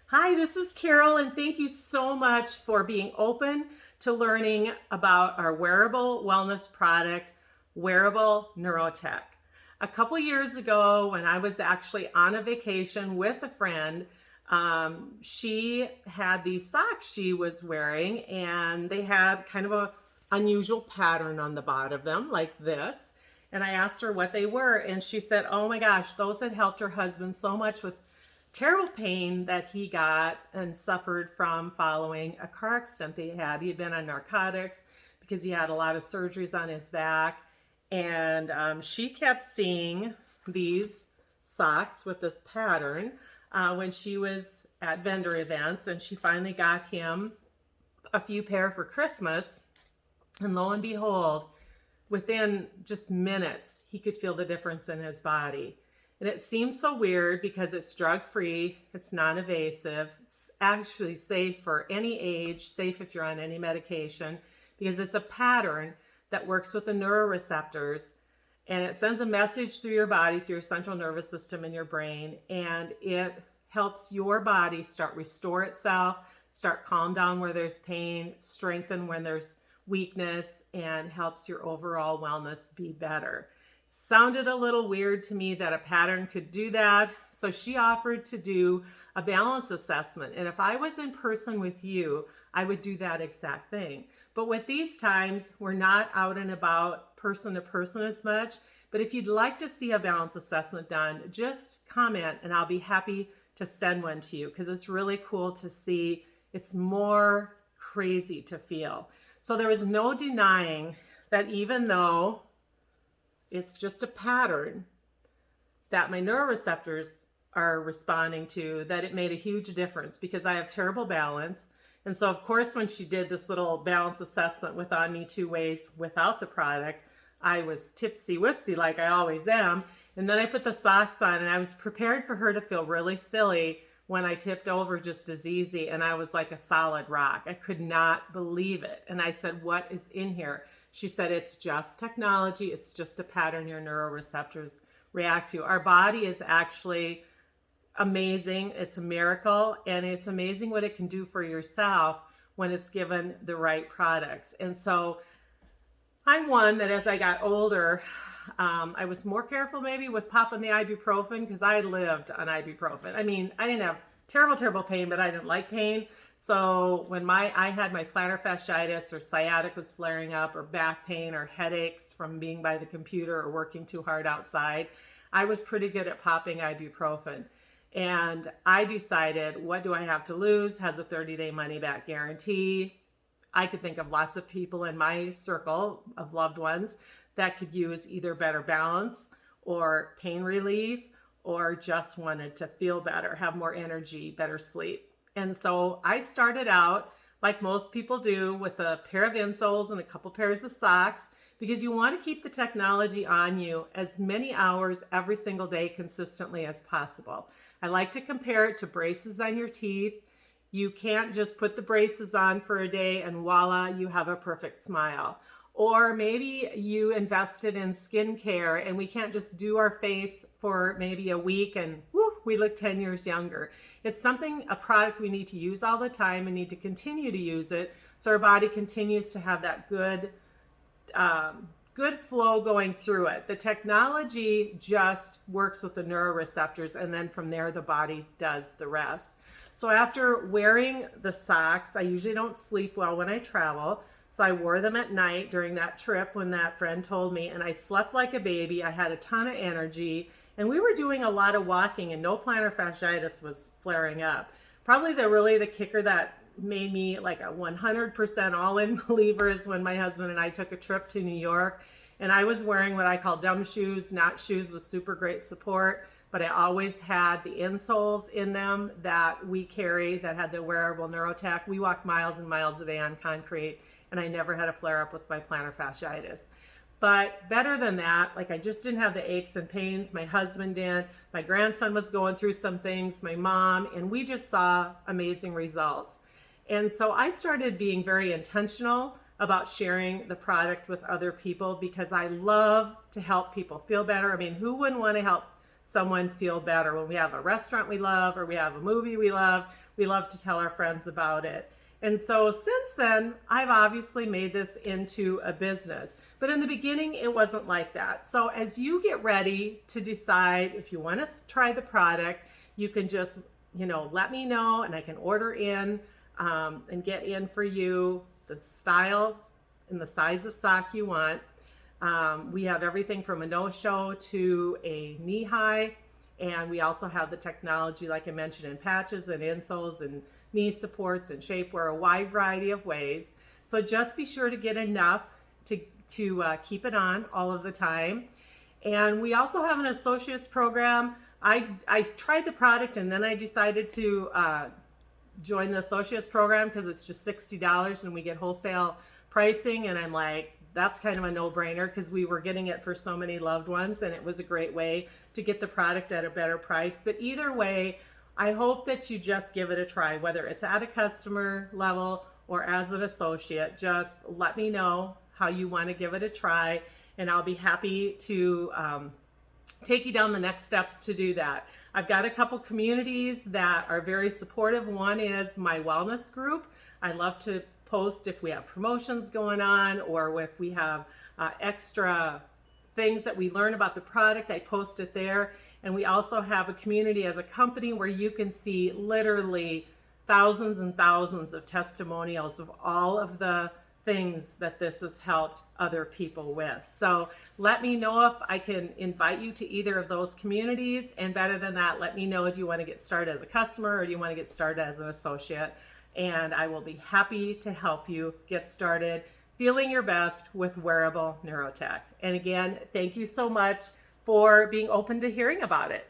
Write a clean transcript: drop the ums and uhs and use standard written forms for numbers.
Hi, this is Carol, and thank you so much for being open to learning about our wearable wellness product, Wearable Neurotech. A couple years ago, when I was actually on a vacation with a friend, she had these socks she was wearing, and they had kind of a unusual pattern on the bottom of them, like this. And I asked her what they were, and she said, "Oh my gosh, those had helped her husband so much with terrible pain that he got and suffered from following a car accident they had. He had been on narcotics because he had a lot of surgeries on his back. And she kept seeing these socks with this pattern when she was at vendor events, and she finally got him a few pair for Christmas. And lo and behold, within just minutes, he could feel the difference in his body. And it seems so weird because it's drug-free, it's non-invasive, it's actually safe for any age, safe if you're on any medication, because it's a pattern that works with the neuroreceptors, and it sends a message through your body, through your central nervous system in your brain, and it helps your body start restore itself, start calm down where there's pain, strengthen when there's weakness, and helps your overall wellness be better. Sounded a little weird to me that a pattern could do that. So she offered to do a balance assessment. And if I was in person with you, I would do that exact thing. But with these times, we're not out and about person to person as much. But if you'd like to see a balance assessment done, just comment and I'll be happy to send one to you because it's really cool to see. It's more crazy to feel. So there was no denying that even though it's just a pattern that my neuroreceptors are responding to, that it made a huge difference because I have terrible balance. And so, of course, when she did this little balance assessment with On Me 2 Ways without the product, I was tipsy-whipsy like I always am. And then I put the socks on and I was prepared for her to feel really silly when I tipped over just as easy. And I was like a solid rock. I could not believe it. And I said, "What is in here?" She said, "It's just technology. It's just a pattern your neuroreceptors react to." Our body is actually amazing. It's a miracle, and it's amazing what it can do for yourself when it's given the right products. And so I'm one that as I got older, I was more careful maybe with popping the ibuprofen because I lived on ibuprofen. I mean, I didn't have terrible pain, but I didn't like pain. So when I had my plantar fasciitis or sciatic was flaring up or back pain or headaches from being by the computer or working too hard outside, I was pretty good at popping ibuprofen. And I decided, what do I have to lose? Has a 30-day money-back guarantee. I could think of lots of people in my circle of loved ones that could use either better balance or pain relief or just wanted to feel better, have more energy, better sleep. And so I started out, like most people do, with a pair of insoles and a couple pairs of socks because you want to keep the technology on you as many hours every single day consistently as possible. I like to compare it to braces on your teeth. You can't just put the braces on for a day and voila, you have a perfect smile. Or maybe you invested in skincare and we can't just do our face for maybe a week and whoo, we look 10 years younger. It's a product we need to use all the time and need to continue to use it so our body continues to have that good flow going through it. The technology just works with the neuroreceptors, and then from there the body does the rest. So after wearing the socks, I usually don't sleep well when I travel. So I wore them at night during that trip when that friend told me, and I slept like a baby. I had a ton of energy, and we were doing a lot of walking, and no plantar fasciitis was flaring up. Probably the kicker that made me like a 100% all-in believer is when my husband and I took a trip to New York, and I was wearing what I call dumb shoes, not shoes with super great support, but I always had the insoles in them that we carry that had the Wearable Neurotech. We walked miles and miles a day on concrete, and I never had a flare up with my plantar fasciitis. But better than that, like I just didn't have the aches and pains. My husband did. My grandson was going through some things, my mom, and we just saw amazing results. And so I started being very intentional about sharing the product with other people because I love to help people feel better. I mean, who wouldn't want to help someone feel better. When we have a restaurant we love or we have a movie we love to tell our friends about it. And so since then, I've obviously made this into a business. But in the beginning, it wasn't like that. So as you get ready to decide if you want to try the product, you can just, let me know, and I can order in and get in for you the style and the size of sock you want. We have everything from a no-show to a knee-high, and we also have the technology, like I mentioned, in patches and insoles and knee supports and shapewear, a wide variety of ways. So just be sure to get enough to keep it on all of the time. And we also have an associates program. I tried the product and then I decided to join the associates program because it's just $60 and we get wholesale pricing. And I'm like, that's kind of a no-brainer because we were getting it for so many loved ones, and it was a great way to get the product at a better price. But either way, I hope that you just give it a try, whether it's at a customer level or as an associate. Just let me know how you want to give it a try, and I'll be happy to take you down the next steps to do that. I've got a couple communities that are very supportive. One is my wellness group. I love to post if we have promotions going on or if we have extra things that we learn about the product. I post it there. And we also have a community as a company where you can see literally thousands and thousands of testimonials of all of the things that this has helped other people with. So let me know if I can invite you to either of those communities. And better than that, let me know, do you want to get started as a customer or do you want to get started as an associate? And I will be happy to help you get started feeling your best with wearable neurotech. And again, thank you so much for being open to hearing about it.